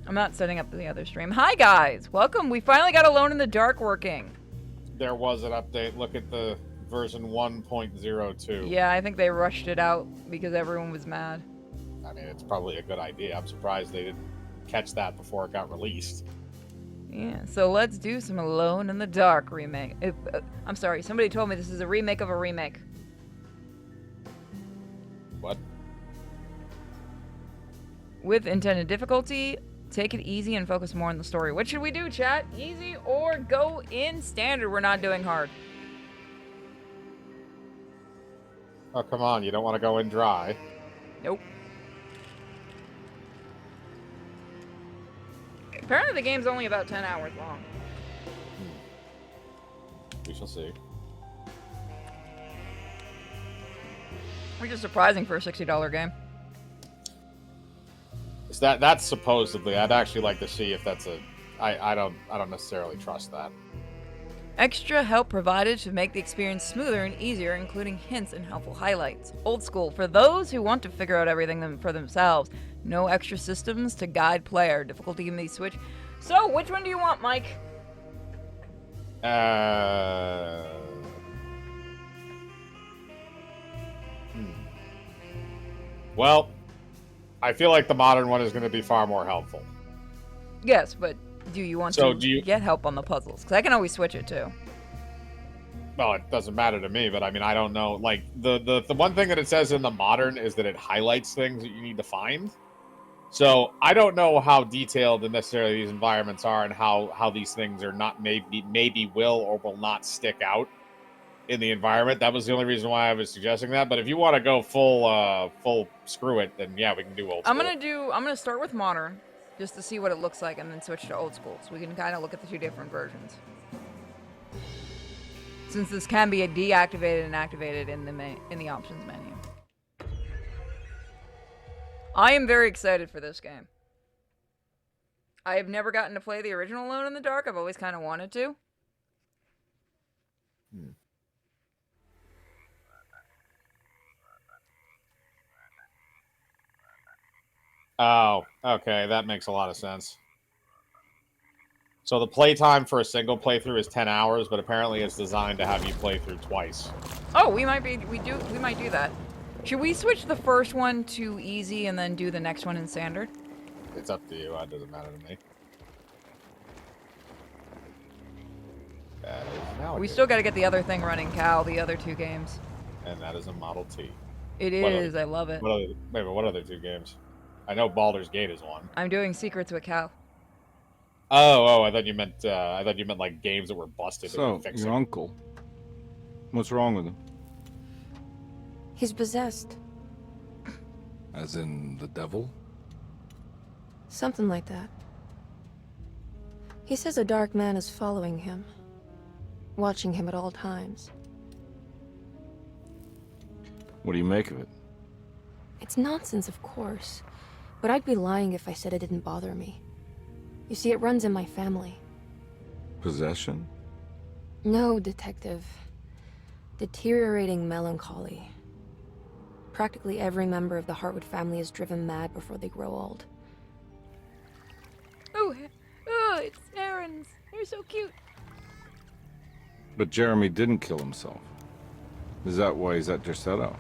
I'm not setting up the other stream. Hi guys, welcome. We finally got Alone in the Dark working. There was an update. Look at the version 1.02. Yeah, I think they rushed it out because everyone was mad. I mean, it's probably a good idea. I'm surprised they didn't catch that before it got released. Yeah, so let's do some Alone in the Dark remake. I'm sorry, somebody told me this is a remake of a remake. What? With intended difficulty, take it easy and focus more on the story. What should we do, chat? Easy or go in standard? We're not doing hard. Oh, come on. You don't want to go in dry. Nope. Apparently the game's only about 10 hours long. We shall see. Which is surprising for a $60 game. Is that's supposedly. I'd actually like to see if that's a. I don't necessarily trust that. Extra help provided to make the experience smoother and easier, including hints and helpful highlights. Old school, for those who want to figure out everything for themselves. No extra systems to guide player. Difficulty may switch. So, which one do you want, Mike? Well, I feel like the modern one is going to be far more helpful. Yes, but do you want to get help on the puzzles? Because I can always switch it too. Well, it doesn't matter to me, but I mean, I don't know. Like, the one thing that it says in the modern is that it highlights things that you need to find. So I don't know how detailed necessarily these environments are and how these things are not maybe will or will not stick out in the environment. That was the only reason why I was suggesting that. But if you want to go full screw it, then yeah, we can do old school. I'm gonna start with modern, just to see what it looks like, and then switch to old school, so we can kind of look at the two different versions. Since this can be deactivated and activated in the options menu. I am very excited for this game. I have never gotten to play the original Alone in the Dark. I've always kind of wanted to. Oh, okay, that makes a lot of sense. So the playtime for a single playthrough is 10 hours, but apparently it's designed to have you play through twice. Oh, we might do that. Should we switch the first one to easy and then do the next one in standard? It's up to you. It doesn't matter to me. We still got to get the other thing running, Cal. The other two games. And that is a Model T. It is. I love it. What other two games? I know Baldur's Gate is one. I'm doing secrets with Cal. Oh! I thought you meant like games that were busted. So your uncle, what's wrong with him? He's possessed. As in the devil? Something like that. He says a dark man is following him, watching him at all times. What do you make of it? It's nonsense, of course, but I'd be lying if I said it didn't bother me. You see, it runs in my family. Possession? No, Detective. Deteriorating melancholy. Practically every member of the Hartwood family is driven mad before they grow old. Oh, it's Aaron's. You're so cute. But Jeremy didn't kill himself. Is that why he's at Derceto?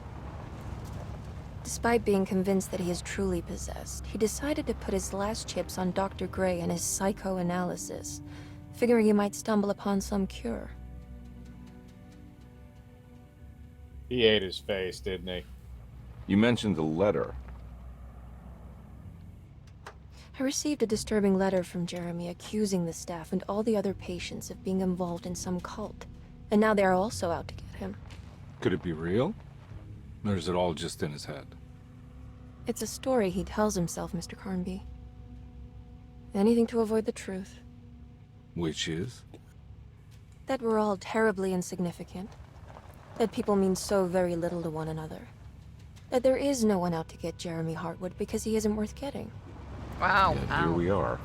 Despite being convinced that he is truly possessed, he decided to put his last chips on Dr. Gray and his psychoanalysis, figuring he might stumble upon some cure. He ate his face, didn't he? You mentioned the letter. I received a disturbing letter from Jeremy accusing the staff and all the other patients of being involved in some cult. And now they are also out to get him. Could it be real? Or is it all just in his head? It's a story he tells himself, Mr. Carnby. Anything to avoid the truth. Which is? That we're all terribly insignificant. That people mean so very little to one another. That there is no one out to get Jeremy Hartwood because he isn't worth getting. Wow. Yet here we are.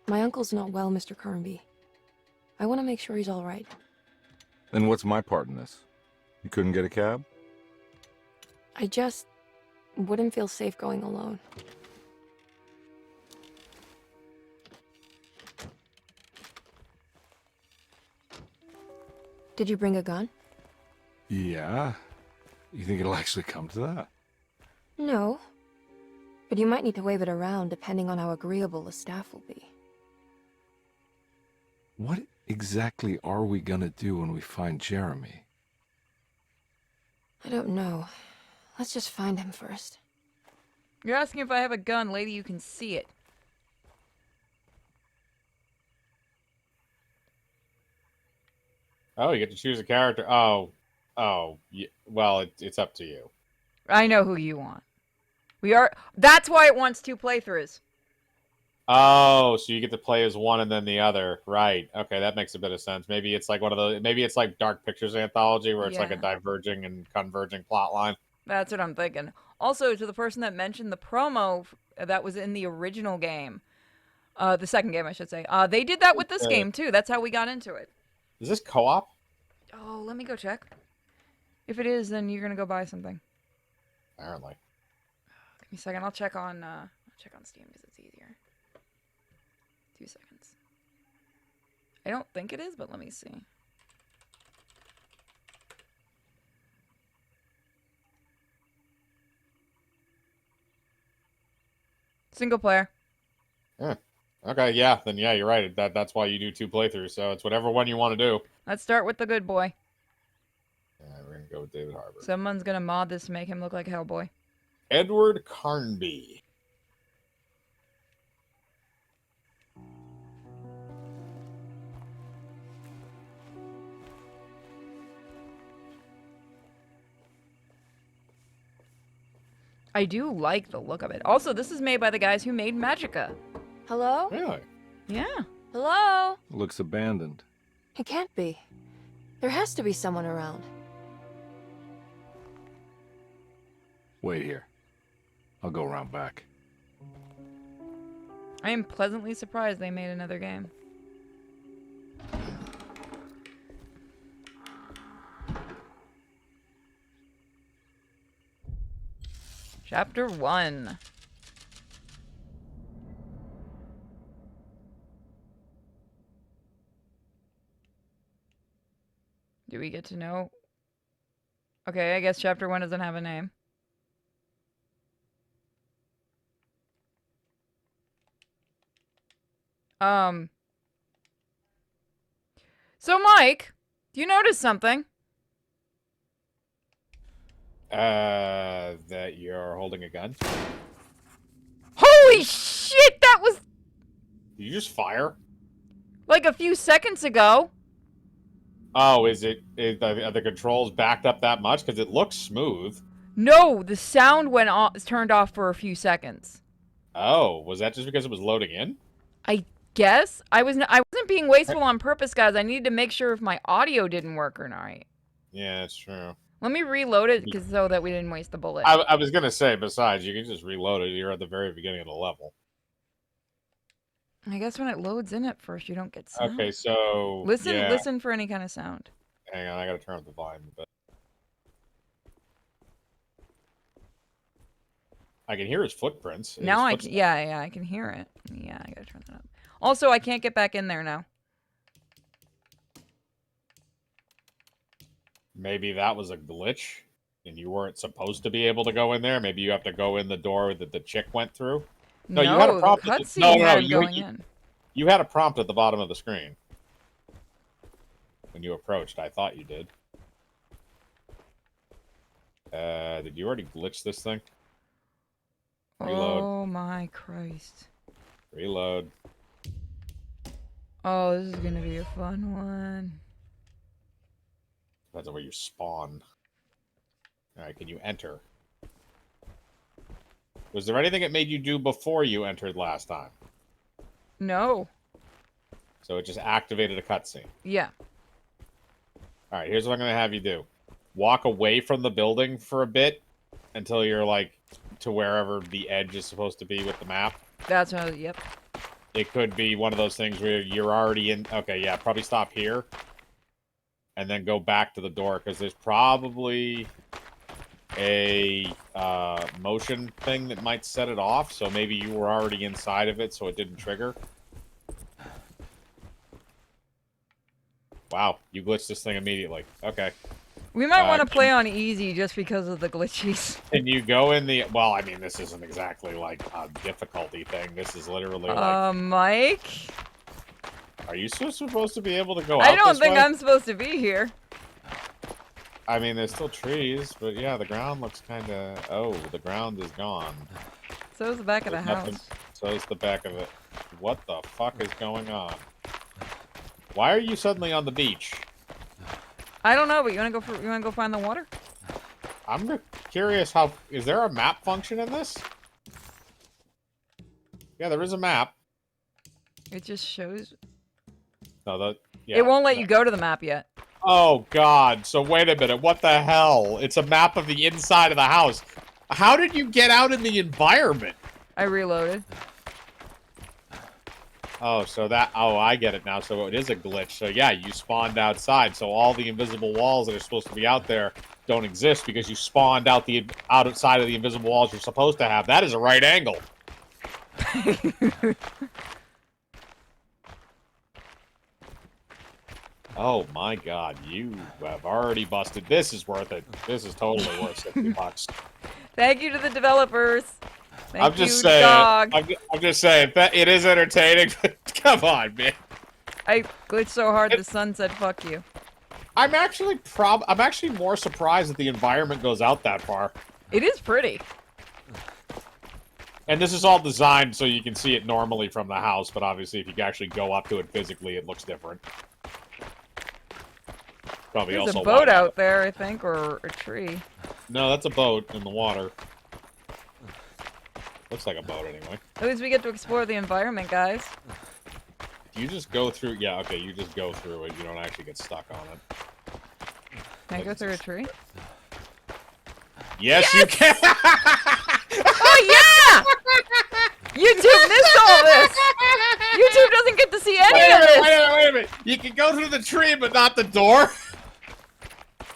My uncle's not well, Mr. Carnby. I want to make sure he's all right. Then what's my part in this? You couldn't get a cab? I just wouldn't feel safe going alone. Did you bring a gun? Yeah. You think it'll actually come to that? No. But you might need to wave it around depending on how agreeable the staff will be. What exactly are we gonna do when we find Jeremy? I don't know. Let's just find him first. You're asking if I have a gun, lady, you can see it. Oh, you get to choose a character. Oh, yeah. Well, it's up to you. I know who you want. That's why it wants 2 playthroughs. Oh, so you get to play as one and then the other. Right. Okay, that makes a bit of sense. Maybe it's like maybe it's like Dark Pictures anthology where it's like a Yeah. diverging and converging plot line. That's what I'm thinking. Also, to the person that mentioned the promo that was in the original game, the second game, I should say, they did that with this Okay. game, too. That's how we got into it. Is this co-op? Oh, let me go check. If it is, then you're going to go buy something. Apparently. Give me a second. I'll check on Steam because it's easier. 2 seconds. I don't think it is, but let me see. Single player. Okay, yeah, then yeah, you're right. That's why you do 2 playthroughs. So it's whatever one you want to do. Let's start with the good boy. Yeah, we're gonna go with David Harbour. Someone's gonna mod this to make him look like Hellboy. Edward Carnby. I do like the look of it. Also, this is made by the guys who made Magicka. Hello? Really? Yeah. Hello? Looks abandoned. It can't be. There has to be someone around. Wait here. I'll go around back. I am pleasantly surprised they made another game. Chapter 1. Do we get to know? Okay, I guess chapter 1 doesn't have a name. So Mike, do you notice something? That you're holding a gun? Holy shit, that was Did you just fire? like a few seconds ago. Oh, are the controls backed up that much? Because it looks smooth. No, the sound went off, turned off for a few seconds. Oh, was that just because it was loading in? I guess I wasn't being wasteful on purpose, guys. I needed to make sure if my audio didn't work or not. Yeah, that's true. Let me reload it so that we didn't waste the bullet. I was gonna say, besides, you can just reload it. You're at the very beginning of the level. I guess when it loads in at first, you don't get sound. Okay, so Listen for any kind of sound. Hang on, I gotta turn up the volume a bit. I can hear his footprints. Now I footsteps. can, yeah, I can hear it. Yeah, I gotta turn that up. Also, I can't get back in there now. Maybe that was a glitch, and you weren't supposed to be able to go in there. Maybe you have to go in the door that the chick went through. No, you had a prompt. The cutscene No, had him you, going you, in. you had a prompt at the bottom of the screen when you approached. I thought you did. Did you already glitch this thing? Reload. Oh my Christ. Reload. Oh, this is gonna be a fun one. Depends on where you spawn. Alright, can you enter? Was there anything it made you do before you entered last time? No. So it just activated a cutscene. Yeah. Alright, here's what I'm going to have you do. Walk away from the building for a bit until you're, like, to wherever the edge is supposed to be with the map. That's what. Yep. it could be one of those things where you're already in. Okay, yeah, probably stop here. And then go back to the door, because there's probably a motion thing that might set it off. So maybe you were already inside of it, so it didn't trigger. Wow, you glitched this thing immediately. Okay. We might want to play on easy just because of the glitchies. Can you go in the... Well, I mean, this isn't exactly like a difficulty thing. This is literally like... Mike? Are you supposed to be able to go out I don't this think way? I'm supposed to be here. I mean, there's still trees, but yeah, the ground looks kind of... Oh, the ground is gone. So is the back of the There's nothing- house. So is the back of it. What the fuck is going on? Why are you suddenly on the beach? I don't know, but you wanna go find the water? I'm curious how... Is there a map function in this? Yeah, there is a map. It just shows. No, yeah. It won't let you go to the map yet. Oh, God. So wait a minute. What the hell? It's a map of the inside of the house. How did you get out in the environment? I reloaded. Oh, so that... Oh, I get it now. So it is a glitch. So yeah, you spawned outside. So all the invisible walls that are supposed to be out there don't exist because you spawned outside of the invisible walls you're supposed to have. That is a right angle. Oh my God, you have already busted. This is worth it. This is totally worth $60. Thank you to the developers. Thank I'm just you, saying. dog. I'm just saying that it is entertaining. But come on, man. I glitched so hard the sun said "fuck you." I'm actually more surprised that the environment goes out that far. It is pretty. And this is all designed so you can see it normally from the house, but obviously if you actually go up to it physically, it looks different. Probably There's also a boat why- out there, I think, or a tree. No, that's a boat in the water. Looks like a boat anyway. At least we get to explore the environment, guys. You just go through... Yeah, okay, you just go through it. You don't actually get stuck on it. Can I go through a tree? Yes, you can! Oh yeah! YouTube missed all this. YouTube doesn't get to see any of this. Wait a minute! You can go through the tree, but not the door?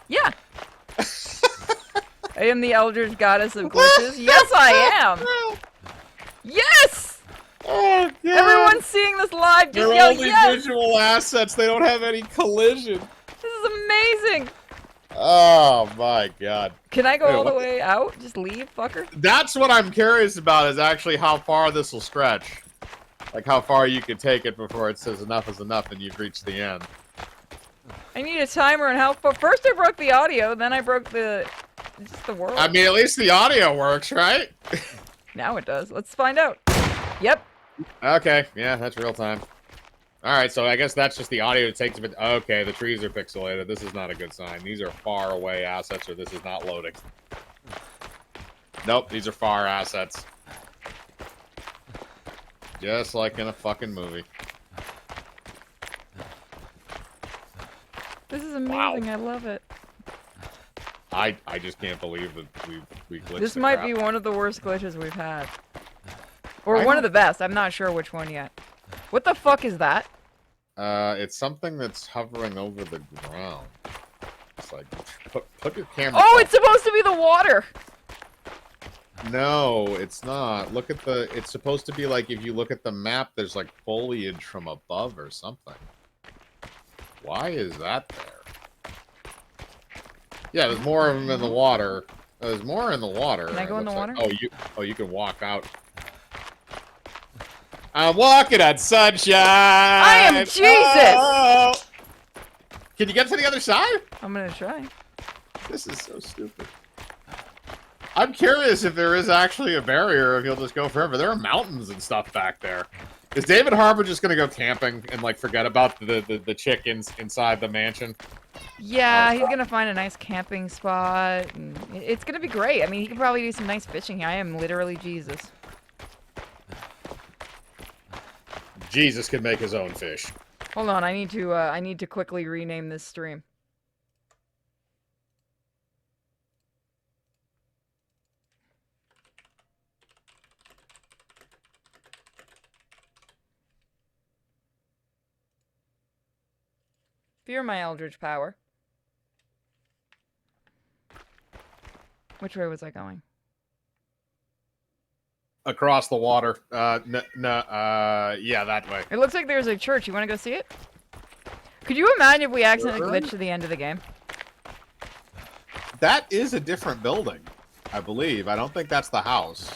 Yeah. I am the Eldritch Goddess of Glitches. Yes, I am. Yes! Oh, God. Everyone's seeing this live. Just They're yell only yes! visual assets. They don't have any collision. This is amazing. Oh, my God. Can I go Wait, all the what way out? Just leave, fucker? That's what I'm curious about, is actually how far this will stretch. Like, how far you could take it before it says enough is enough and you've reached the end. I need a timer and how far. First I broke the audio, then I broke just the world. I mean, at least the audio works, right? Now it does. Let's find out. Yep. Okay, yeah, that's real time. Alright, so I guess that's just the audio it takes a bit. Okay, the trees are pixelated. This is not a good sign. These are far away assets, or this is not loading. Nope, these are far assets. Just like in a fucking movie. This is amazing. I love it. I just can't believe that we glitched This the might crap. be one of the worst glitches we've had. Or one of the best. I'm not sure which one yet. What the fuck is that? It's something that's hovering over the ground. It's like, put your camera... Oh, it's supposed to be the water! No, it's not. Look at the... It's supposed to be like, if you look at the map, there's like foliage from above or something. Why is that there? Yeah, there's more of them in the water. There's more in the water. Can I go in the water? Oh, you can walk out. I'm walking on sunshine. I am Jesus! Can you get to the other side? I'm gonna try. This is so stupid. I'm curious if there is actually a barrier, if you'll just go forever. There are mountains and stuff back there. Is David Harbour just gonna go camping and like forget about the chickens inside the mansion? Yeah, he's gonna find a nice camping spot. And it's gonna be great. I mean, he could probably do some nice fishing here. I am literally Jesus. Jesus can make his own fish. Hold on, I need to quickly rename this stream. Fear my eldritch power. Which way was I going? Across the water. Yeah, that way. It looks like there's a church. You want to go see it? Could you imagine if we accidentally Sure. glitched to the end of the game? That is a different building, I believe. I don't think that's the house.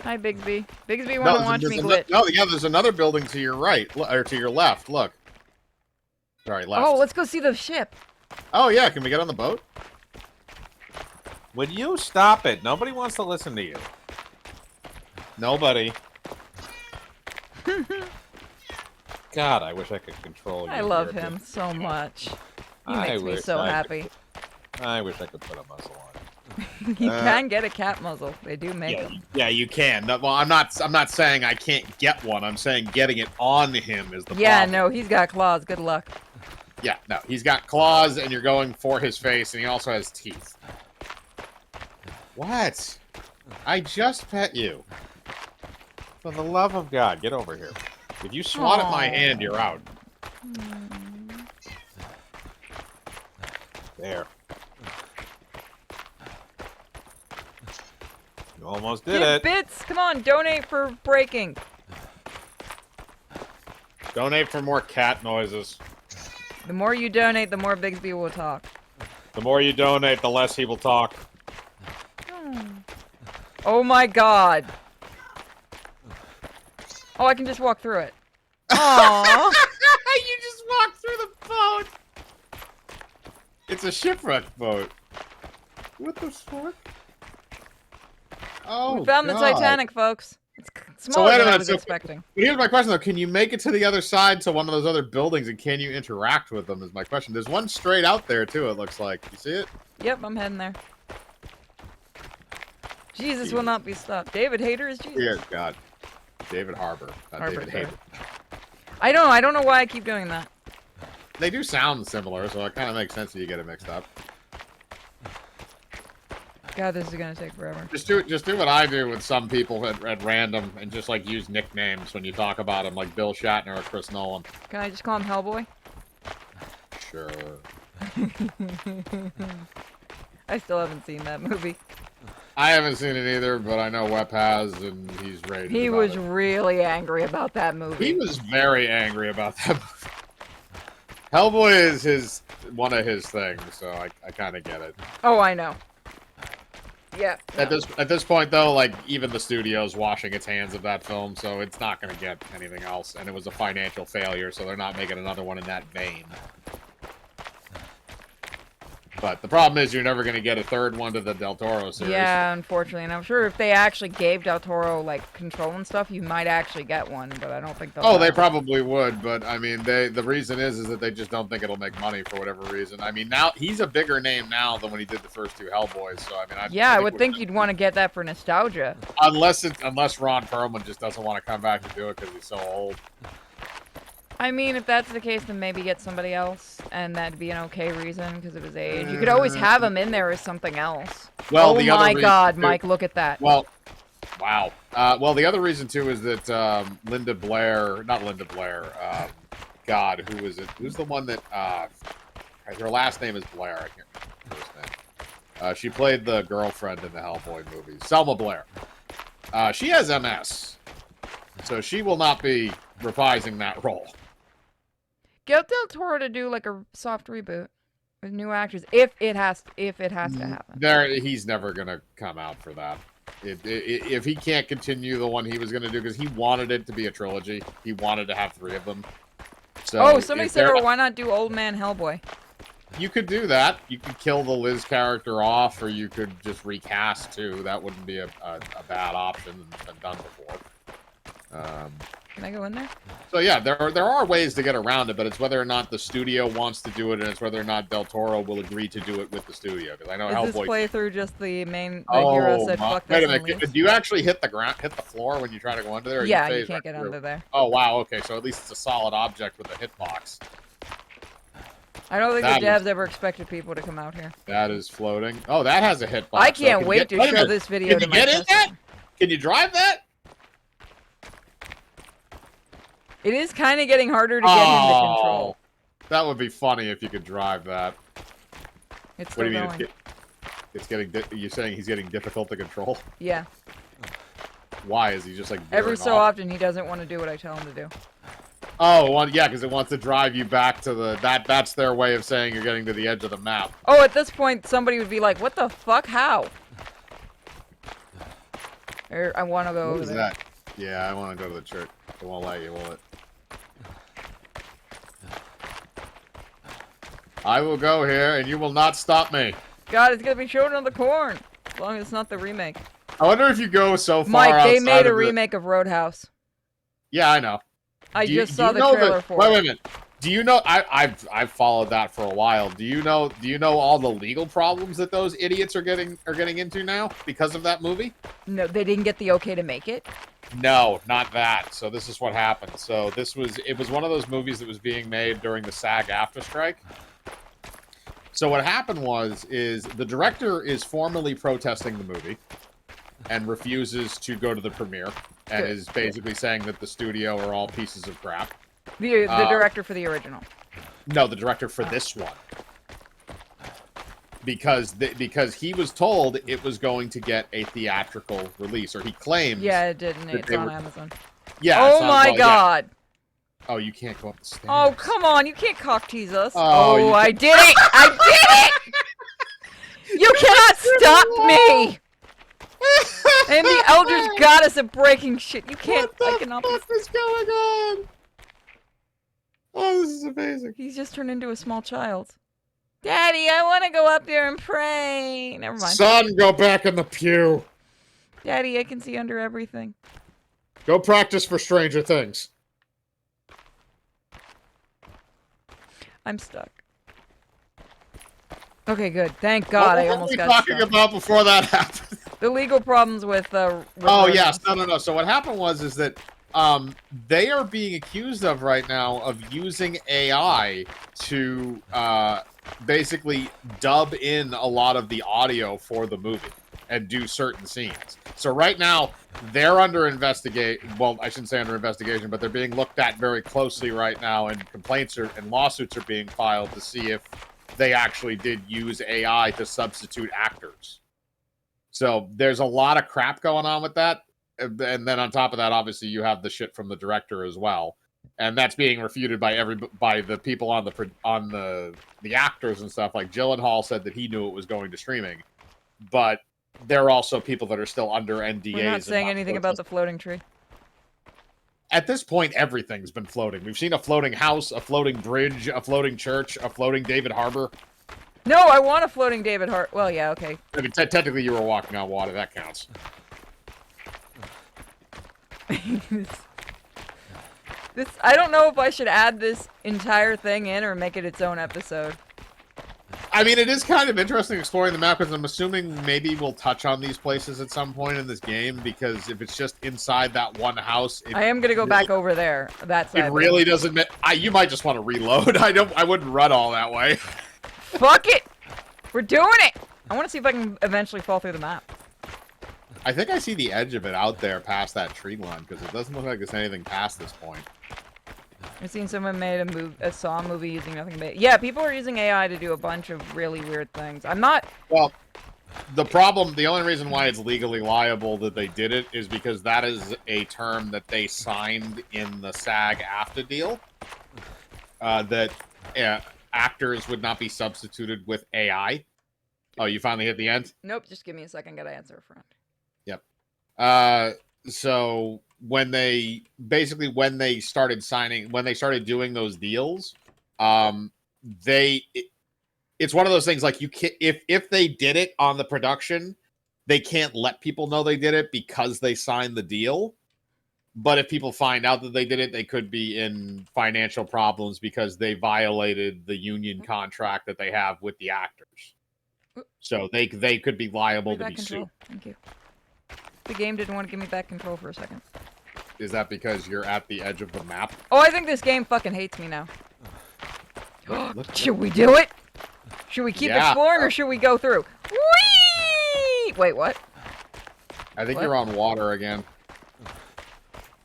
Hi, Bigsby. Bigsby want to watch me glitch. No, yeah, there's another building to your right, or to your left. Look. Sorry, left. Oh, let's go see the ship. Oh, yeah, can we get on the boat? Would you stop it? Nobody wants to listen to you. Nobody. God, I wish I could control you. I love here, him so much. He I makes me wish so I happy. I wish I could put a muzzle on it. You can get a cat muzzle. They do make Yeah, them. yeah, you can. No, well, I'm not saying I can't get one. I'm saying getting it on him is the Yeah, problem. no, he's got claws. Good luck. Yeah, no, he's got claws, and you're going for his face, and he also has teeth. What? I just pet you. For the love of God, get over here. If you swat at my Aw. hand, you're out. There. You almost did Give it. bits. Come on, donate for breaking. Donate for more cat noises. The more you donate, the more Bigsby will talk. The more you donate, the less he will talk. Oh my god. Oh, I can just walk through it. Aww. You just walked through the boat. It's a shipwreck boat. What the fuck? Oh, We found the God. Titanic, folks. It's So smaller wait a than I minute, was so- expecting. But here's my question, though. Can you make it to the other side to one of those other buildings, and can you interact with them, is my question. There's one straight out there, too, it looks like. You see it? Yep, I'm heading there. Jesus will not be stopped. David Hayter is Jesus. Dear God. David Harbour, not Harbour, David sorry. Hayter. I don't know why I keep doing that. They do sound similar, so it kind of makes sense that you get it mixed up. God, this is gonna take forever. Just do what I do with some people at random, and just like use nicknames when you talk about them, like Bill Shatner or Chris Nolan. Can I just call him Hellboy? Sure. I still haven't seen that movie. I haven't seen it either, but I know Wep has, and he's rated. He about was it. really angry about that movie. He was very angry about that movie. Hellboy is one of his things, so I kind of get it. Oh, I know. Yeah. At no. this point, though, like even the studio's washing its hands of that film, so it's not going to get anything else. And it was a financial failure, so they're not making another one in that vein. But the problem is, you're never going to get a third one to the Del Toro series. Yeah, unfortunately, and I'm sure if they actually gave Del Toro like control and stuff, you might actually get one. But I don't think they'll. Oh, they have it. probably would, but I mean, the reason is that they just don't think it'll make money for whatever reason. I mean, now he's a bigger name now than when he did the first two Hellboys. So I mean, Yeah, I would think you'd want to get that for nostalgia. unless Ron Perlman just doesn't want to come back and do it because he's so old. I mean, if that's the case, then maybe get somebody else, and that'd be an okay reason because of his age. You could always have him in there as something else. Well, oh the other my reason, God, too- Mike, look at that. Well, wow. Well, the other reason too is that not Linda Blair. God, who is it? Who's the one that? Her last name is Blair. I can't remember her first name. She played the girlfriend in the Hellboy movies. Selma Blair. She has MS, so she will not be reprising that role. Get Del Toro to do like a soft reboot with new actors, if it has to happen. He's never gonna come out for that. If he can't continue the one he was gonna do, because he wanted it to be a trilogy, he wanted to have 3 of them. So Oh, somebody if said, they're "Oh, not- why not do Old Man Hellboy?" You could do that. You could kill the Liz character off, or you could just recast too. That wouldn't be a bad option. It's been done before. Can I go in there? So yeah, there are ways to get around it, but it's whether or not the studio wants to do it, and it's whether or not Del Toro will agree to do it with the studio. Because I know Is this Hellboy. playthrough just the main hero said fuck this wait a and minute. leaves? Do you actually hit the floor when you try to go under there? Or Yeah, you phase can't right get through? under there. Oh wow. Okay, so at least it's a solid object with a hitbox. I don't think That the devs ever expected people to come out here. That is floating. Oh, that has a hitbox. I So can't can you wait to wait a show minute. this video Can to you my get in that? customer. Can you drive that? It is kind of getting harder to get him to control. That would be funny if you could drive that. It's What still do you mean? going. It's getting. You're saying he's getting difficult to control? Yeah. Why is he just like Every veering so off? often, he doesn't want to do what I tell him to do. Oh, well, yeah, because it wants to drive you back to the. That's their way of saying you're getting to the edge of the map. Oh, at this point, somebody would be like, "What the fuck? How?" I want to go What over is there. that? Yeah, I want to go to the church. It won't let you, will it? I will go here, and you will not stop me. God, it's gonna be Children of the Corn. As long as it's not the remake. I wonder if you go so far Mike, they outside made a of the- remake of Roadhouse. Yeah, I know. I Do you- just do saw you the know trailer for wait, it. wait a minute. Do you know? I've followed that for a while. Do you know all the legal problems that those idiots are getting into now because of that movie? No, they didn't get the okay to make it. No, not that. So this is what happened. So it was one of those movies that was being made during the SAG-AFTRA strike. So what happened is the director is formally protesting the movie and refuses to go to the premiere and Good. is basically saying that the studio are all pieces of crap. The director for the original. No, the director for this one. Because he was told it was going to get a theatrical release, or he claims. Yeah, it didn't. that It's they on were- Amazon. Yeah. Oh it's on- my well, yeah. god. Oh, you can't go up the stairs. Oh, come on. You can't cock tease us. Oh, you I did it. I did it. You cannot stop me. And the Elder's Goddess of breaking shit. You can't. I cannot. What is going on? Oh, this is amazing. He's just turned into a small child. Daddy, I want to go up there and pray. Never mind. Son, go back in the pew. Daddy, I can see under everything. Go practice for Stranger Things. I'm stuck. Okay, good. Thank God, I almost got What were we talking stuck. about before that happened? The legal problems with Oh Roadhouse. yes, no. So what happened is that they are being accused of right now of using AI to basically dub in a lot of the audio for the movie and do certain scenes. So right now they're under investigation. Well, I shouldn't say under investigation, but they're being looked at very closely right now, and complaints and lawsuits are being filed to see if they actually did use AI to substitute actors. So there's a lot of crap going on with that. And then on top of that, obviously you have the shit from the director as well, and that's being refuted by the people on the actors and stuff. Like Gyllenhaal said that he knew it was going to streaming, but there are also people that are still under NDAs. We're not saying anything about the floating tree. At this point, everything's been floating. We've seen a floating house, a floating bridge, a floating church, a floating David Harbor. No, I want a floating David Hart. Well, yeah, okay. I mean, technically, you were walking on water. That counts. This I don't know if I should add this entire thing in or make it its own episode. I mean, it is kind of interesting exploring the map, because I'm assuming maybe we'll touch on these places at some point in this game, because if it's just inside that one house, I am gonna go back over there. That's it really doesn't. You might just want to reload. I wouldn't run all that way. Fuck it! We're doing it! I want to see if I can eventually fall through the map. I think I see the edge of it out there past that tree line, because it doesn't look like it's anything past this point. I've seen someone made a Saw movie using nothing but... Yeah, people are using AI to do a bunch of really weird things. I'm not... Well, the only reason why it's legally liable that they did it is because that is a term that they signed in the SAG-AFTRA deal. That actors would not be substituted with AI. Oh, you finally hit the end? Nope, just give me a second. Gotta answer a friend. Yep. So when they started doing those deals, it's one of those things like you can if they did it on the production, they can't let people know they did it because they signed the deal. But if people find out that they did it, they could be in financial problems because they violated the union contract that they have with the actors. So they could be liable to be sued. Thank you. The game didn't want to give me back control for a second. Is that because you're at the edge of the map? Oh, I think this game fucking hates me now. Look. Should we do it? Should we keep Yeah. exploring or should we go through? Whee! Wait, what? I think What? you're on water again.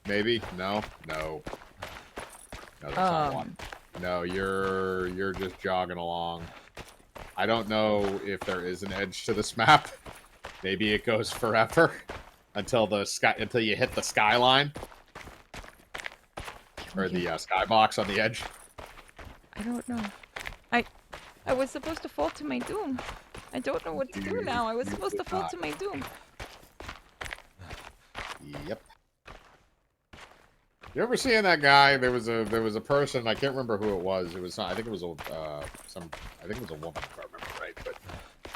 Maybe? No? No. No, that's not water. No, you're just jogging along. I don't know if there is an edge to this map. Maybe it goes forever until you hit the skyline or the skybox on the edge. I don't know. I was supposed to fall to my doom. I don't know what to do now. I was supposed to fall to my doom. Yep. You ever seeing that guy? There was a person, I can't remember who it was. It was I think it was a woman, if I remember right.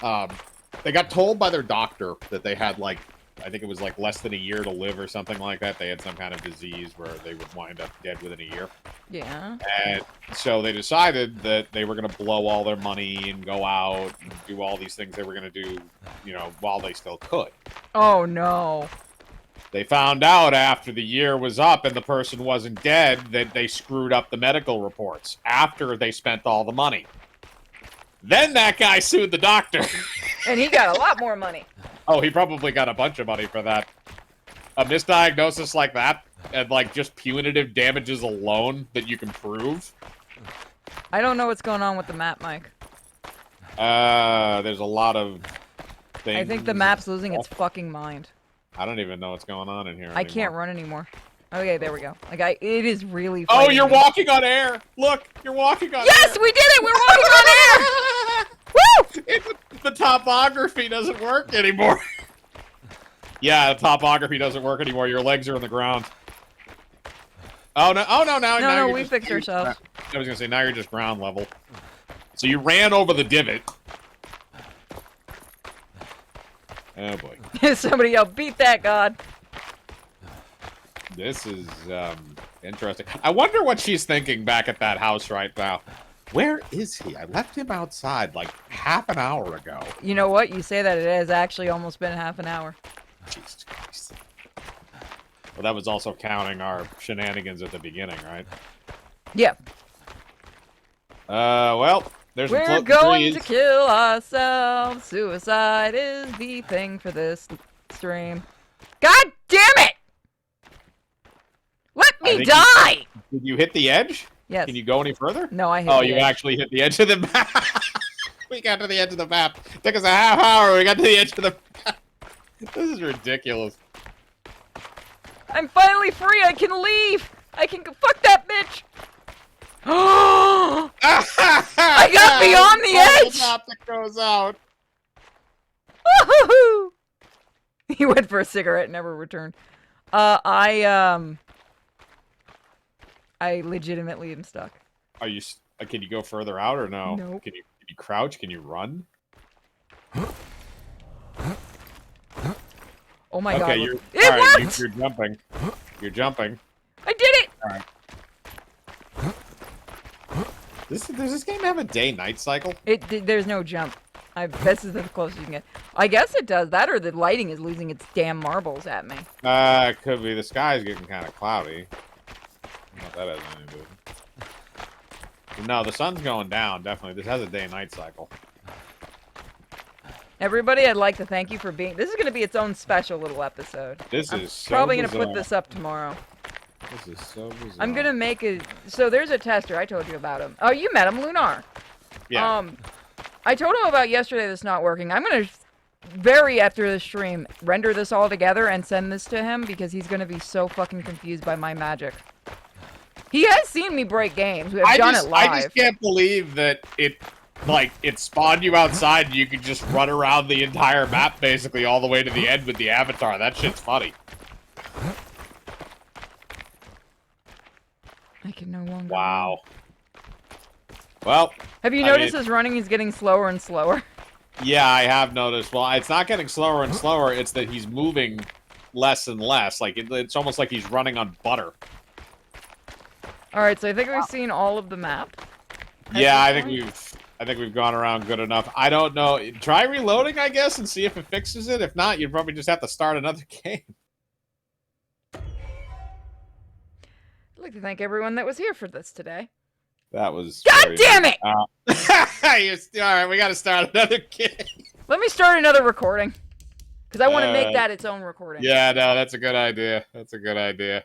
But they got told by their doctor that they had like, I think it was like less than a year to live or something like that. They had some kind of disease where they would wind up dead within a year. Yeah. And so they decided that they were going to blow all their money and go out and do all these things they were going to do, you know, while they still could. Oh no. They found out after the year was up and the person wasn't dead that they screwed up the medical reports after they spent all the money. Then that guy sued the doctor. And he got a lot more money. Oh, he probably got a bunch of money for that. A misdiagnosis like that, and like just punitive damages alone that you can prove. I don't know what's going on with the map, Mike. There's a lot of things. I think the map's losing its fucking mind. I don't even know what's going on in here I can't run anymore. Okay, there we go. Like it is really. Oh, you're me. walking on air. Look, you're walking on air. Yes, we did it. We're walking on air. Woo! The topography doesn't work anymore. Yeah, the topography doesn't work anymore. Your legs are on the ground. Oh no! Oh no! Now No, you're we just, fixed ourselves. I was gonna say now you're just ground level. So you ran over the divot. Oh boy! Somebody yelled, "Beat that god!" This is interesting. I wonder what she's thinking back at that house right now. Where is he? I left him outside like half an hour ago. You know what? You say that it has actually almost been half an hour. Jesus Christ. Well, that was also counting our shenanigans at the beginning, right? Yeah. Well, there's some We're floating going trees. to kill ourselves. Suicide is the thing for this stream. God damn it! Let me die! Did you hit the edge? Yes. Can you go any further? No, I hit Oh, the you edge. actually hit the edge of the map. We got to the edge of the map. Took us a half hour. We got to the edge of the map. This is ridiculous. I'm finally free. I can leave. I can go. Fuck that bitch. I got beyond the edge. The map that goes out. Woohoo! He went for a cigarette, never returned. I legitimately am stuck. Are you? Can you go further out or no? Nope. Can you crouch? Can you run? Oh my god. Okay, you're. It all right, worked! you're jumping. You're jumping. I did it! All right. Does this game have a day-night cycle? There's no jump. This is the closest you can get. I guess it does that, or the lighting is losing its damn marbles at me. It could be. The sky's getting kind of cloudy. I don't know if that has anything to do with it. No, the sun's going down, definitely. This has a day-night cycle. Everybody, I'd like to thank you for being... This is going to be its own special little episode. This I'm is so probably going to bizarre. put this up tomorrow. This is so bizarre. I'm going to make a... So there's a tester. I told you about him. Oh, you met him, Lunar. Yeah. I told him about yesterday that's not working. I'm going to, after the stream, render this all together and send this to him because he's going to be so fucking confused by my magic. He has seen me break games. We've done it live. I just can't believe that it spawned you outside and you could just run around the entire map basically all the way to the end with the avatar. That shit's funny. I can no longer... Wow. Well... Have you noticed his running is getting slower and slower? Yeah, I have noticed. Well, it's not getting slower and slower. It's that he's moving less and less. Like, it's almost like he's running on butter. Alright, so I think we've seen all of the map. Yeah, I think we've gone around good enough. I don't know. Try reloading, I guess, and see if it fixes it. If not, you'd probably just have to start another game. I'd like to thank everyone that was here for this today. That was... God damn it! Alright, we gotta start another game. Let me start another recording. Because I want to make that its own recording. Yeah, no, that's a good idea. That's a good idea.